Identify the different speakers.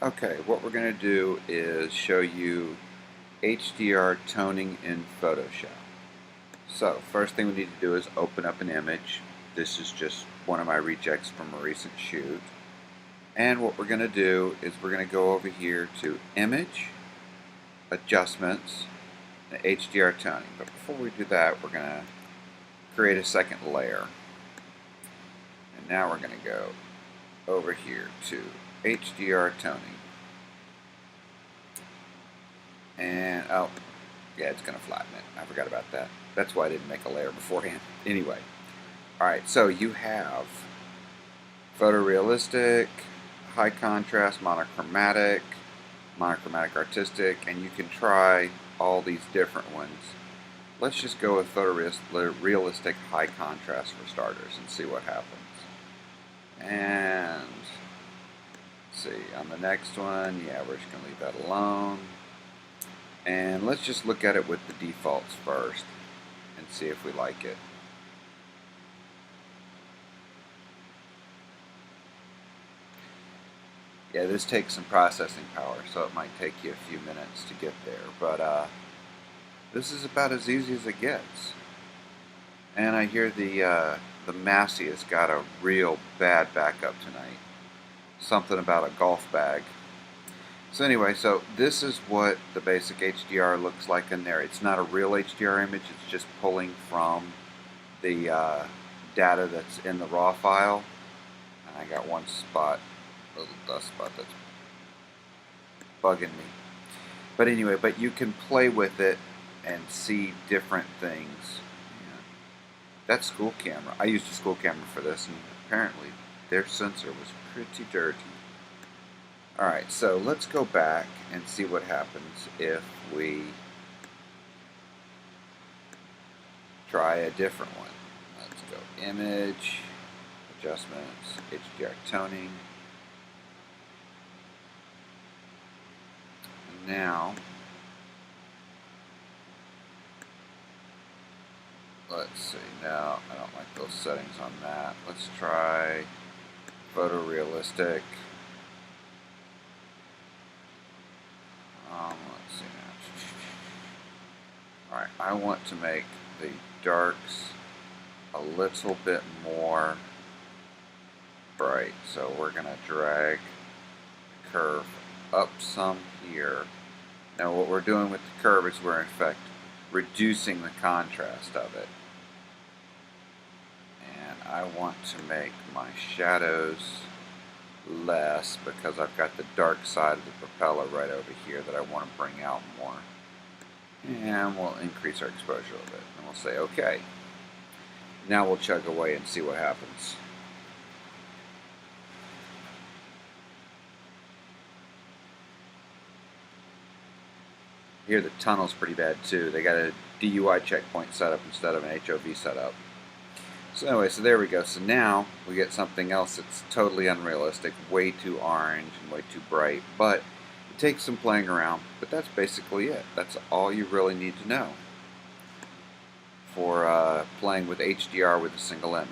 Speaker 1: Okay, what we're going to do is show you HDR toning in Photoshop. So, first thing we need to do is open up an image. This is just one of my rejects from a recent shoot. And what we're going to do is we're going to go over here to Image, Adjustments, and HDR toning. But before we do that, we're going to create a second layer. And now we're going to go over here to HDR toning. And, oh, yeah, it's going to flatten it. I forgot about that. That's why I didn't make a layer beforehand. Anyway, alright, so you have photorealistic, high contrast, monochromatic, artistic, and you can try all these different ones. Let's just go with photorealistic high contrast for starters and see what happens. And see, on the next one, yeah, we're just going to leave that alone. And let's just look at it with the defaults first and see if we like it. Yeah, this takes some processing power, so it might take you a few minutes to get there. But this is about as easy as it gets. And I hear the Massey has got a real bad backup tonight. Something about a golf bag. So anyway, so this is what the basic HDR looks like in there. It's not a real HDR image, it's just pulling from the data that's in the raw file. And I got one spot, a little dust spot that's bugging me. But anyway, but you can play with it and see different things. Yeah. That school camera, I used a school camera for this, and apparently their sensor was pretty dirty. Alright, so let's go back and see what happens if we try a different one. Let's go Image, Adjustments, HDR Toning. And now, let's see, now I don't like those settings on that. Let's try photorealistic. Let's see now. Alright, I want to make the darks a little bit more bright. So we're going to drag the curve up some here. Now what we're doing with the curve is we're in fact reducing the contrast of it. And I want to make my shadows less because I've got the dark side of the propeller right over here that I want to bring out more. And we'll increase our exposure a little bit. And we'll say OK. Now we'll chug away and see what happens. Here the tunnel's pretty bad too. They got a DUI checkpoint set up instead of an HOV setup. So anyway, so there we go. So now we get something else that's totally unrealistic, way too orange and way too bright, but it takes some playing around, but that's basically it. That's all you really need to know for playing with HDR with a single image.